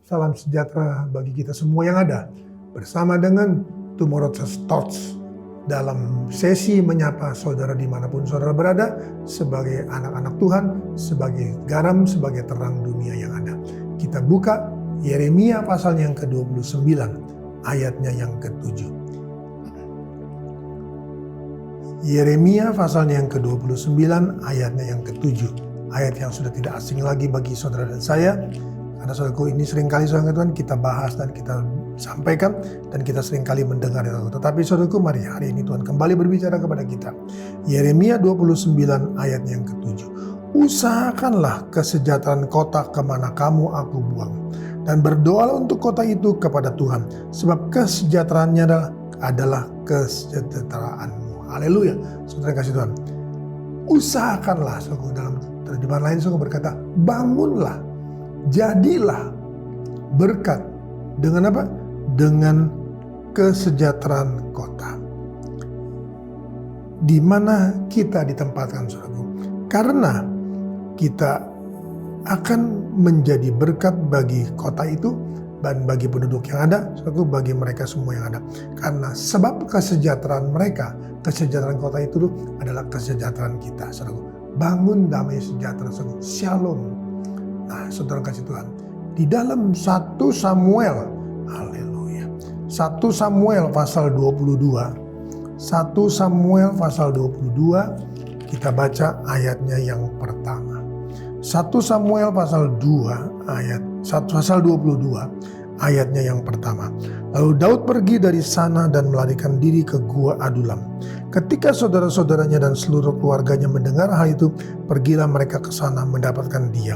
salam sejahtera bagi kita semua yang ada. Bersama dengan Tomorrow Thoughts dalam sesi menyapa saudara dimanapun saudara berada, sebagai anak-anak Tuhan, sebagai garam, sebagai terang dunia yang ada. Kita buka Yeremia pasal yang ke-29, ayatnya yang ke-7. Yeremia pasal yang ke-29, ayatnya yang ke-7. Ayat yang sudah tidak asing lagi bagi saudara dan saya. Karena saudaraku, ini seringkali saudara Tuhan kita bahas dan kita sampaikan dan kita seringkali mendengar. Tetapi saudaraku, mari hari ini Tuhan kembali berbicara kepada kita. Yeremia 29 ayat yang ke-7. Usahakanlah kesejahteraan kota kemana kamu aku buang, dan berdoalah untuk kota itu kepada Tuhan, sebab kesejahteraannya adalah kesejahteraanmu. Haleluya, saudara kasih Tuhan. Usahakanlah, saudaraku, dalam terjemahan lain saudara berkata, bangunlah, jadilah berkat dengan apa? Dengan kesejahteraan kota. Di mana kita ditempatkan, saudaraku? Karena kita akan menjadi berkat bagi kota itu dan bagi penduduk yang ada, saudaraku, bagi mereka semua yang ada. Karena sebab kesejahteraan mereka, kesejahteraan kota itu adalah kesejahteraan kita, saudaraku. Bangun damai sejahtera, saudaraku. Shalom. Nah, saudara kasih Tuhan, di dalam 1 Samuel, haleluya, 1 Samuel pasal 22, 1 Samuel pasal 22, kita baca ayatnya yang pertama. 1 Samuel pasal 2 ayat pasal 22 ayatnya yang pertama. Lalu Daud pergi dari sana dan melarikan diri ke gua Adulam. Ketika saudara-saudaranya dan seluruh keluarganya mendengar hal itu, pergilah mereka ke sana mendapatkan dia.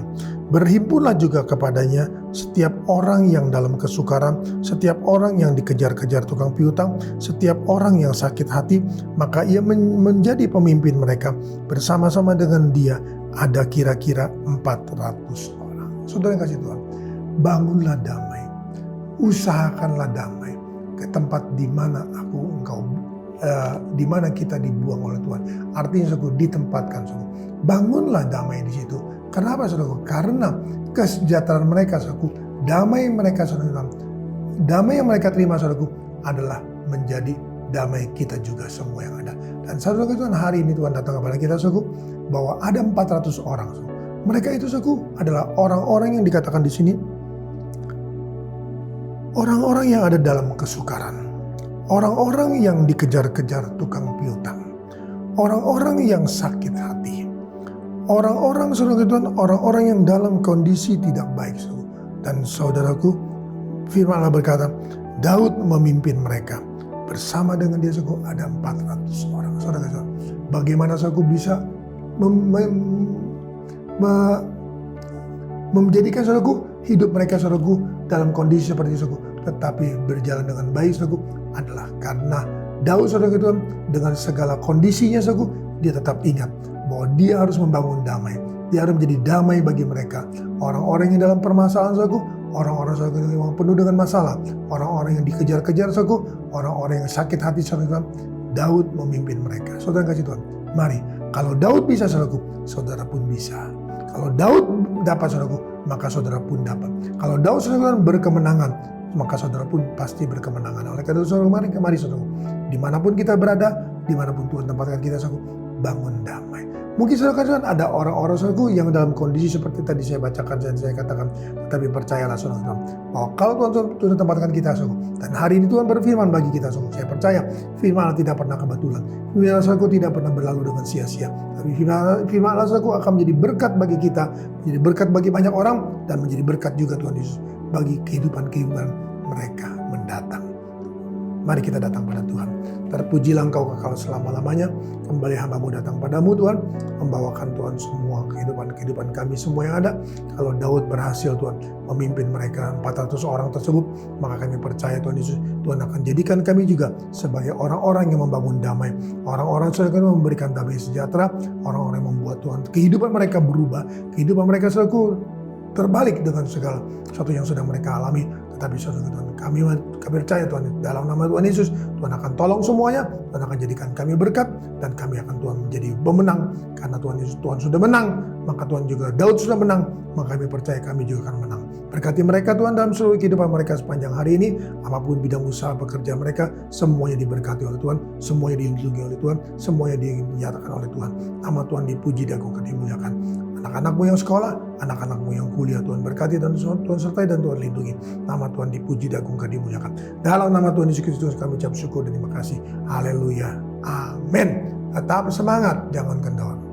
Berhimpunlah juga kepadanya setiap orang yang dalam kesukaran, setiap orang yang dikejar-kejar tukang piutang, setiap orang yang sakit hati, maka ia menjadi pemimpin mereka. Bersama-sama dengan dia ada kira-kira 400 orang. Saudara yang kasih Tuhan, bangunlah damai, usahakanlah damai ke tempat di mana di mana kita dibuang oleh Tuhan. Artinya saudara, ditempatkan saudara. Bangunlah damai di situ. Kenapa saudara? Karena kesejahteraan mereka saudara, damai mereka saudara, damai yang mereka terima saudara adalah menjadi damai kita juga semua yang ada. Dan saudara Tuhan, hari ini Tuhan datang kepada kita saudara, bahwa ada 400 orang saudara. Mereka itu saudara adalah orang-orang yang dikatakan di sini orang-orang yang ada dalam kesukaran, orang-orang yang dikejar-kejar tukang piutang, orang-orang yang sakit hati, orang-orang saudara Tuhan, orang-orang yang dalam kondisi tidak baik saudara. Dan saudaraku, firman Allah berkata, Daud memimpin mereka. Bersama dengan dia saudara ada 400 orang. Saudara Tuhan, bagaimana saudara bisa menjadikan saudaraku hidup mereka saudaraku dalam kondisi seperti itu saudaraku, tetapi berjalan dengan baik saudaraku, adalah karena Daud saudaraku Tuhan dengan segala kondisinya saudaraku, dia tetap ingat bahwa dia harus membangun damai. Dia harus menjadi damai bagi mereka. Orang-orang yang dalam permasalahan saudaraku, orang-orang saudaraku yang penuh dengan masalah, orang-orang yang dikejar-kejar saudaraku, orang-orang yang sakit hati saudaraku, Daud memimpin mereka. Saudara kasih Tuhan, mari, kalau Daud bisa saudaraku, saudara pun bisa. Kalau Daud dapat saudaraku, maka saudara pun dapat. Kalau Daud saudara berkemenangan, maka saudara pun pasti berkemenangan. Oleh karena itu saudara, mari saudara, dimanapun kita berada, dimanapun Tuhan tempatkan kita saudara, bangun damai. Mungkin saudara ada orang-orang saudaraku yang dalam kondisi seperti tadi saya bacakan dan saya katakan, tetapi percayalah saudara, bahwa kalau Tuhan tempatkan kita saudara, dan hari ini Tuhan berfirman bagi kita saudara, saya percaya firman Allah tidak pernah kebetulan, firman Allah saudaraku tidak pernah berlalu dengan sia-sia, tapi firman Allah saudaraku akan menjadi berkat bagi kita, menjadi berkat bagi banyak orang, dan menjadi berkat juga Tuhan Yesus bagi kehidupan mereka mendatang. Mari kita datang pada Tuhan. Terpujilah Engkau kekal selama-lamanya. Kembali hamba-Mu datang padamu Tuhan, membawakan Tuhan semua kehidupan kami semua yang ada. Kalau Daud berhasil Tuhan memimpin mereka 400 orang tersebut, maka kami percaya Tuhan Yesus, Tuhan akan jadikan kami juga sebagai orang-orang yang membangun damai. Orang-orang yang memberikan damai sejahtera, orang-orang yang membuat Tuhan kehidupan mereka berubah, kehidupan mereka selalu terbalik dengan segala sesuatu yang sudah mereka alami. Tetapi saudara Tuhan, kami percaya Tuhan, dalam nama Tuhan Yesus, Tuhan akan tolong semuanya, Tuhan akan jadikan kami berkat, dan kami akan Tuhan menjadi pemenang. Karena Tuhan Yesus, Tuhan sudah menang, maka Tuhan juga, Daud sudah menang, maka kami percaya kami juga akan menang. Berkati mereka Tuhan dalam seluruh kehidupan mereka sepanjang hari ini, apapun bidang usaha pekerjaan mereka, semuanya diberkati oleh Tuhan, semuanya dilindungi oleh Tuhan, semuanya dinyatakan oleh Tuhan. Nama Tuhan dipuji, diagungkan, dimuliakan. Anak-anakmu yang sekolah, anak-anakmu yang kuliah, Tuhan berkati dan Tuhan sertai dan Tuhan lindungi. Nama Tuhan dipuji, diagungkan, dimuliakan. Dalam nama Tuhan Yesus Kristus kami ucap syukur dan terima kasih. Haleluya. Amin. Tetap semangat, jangan kendor.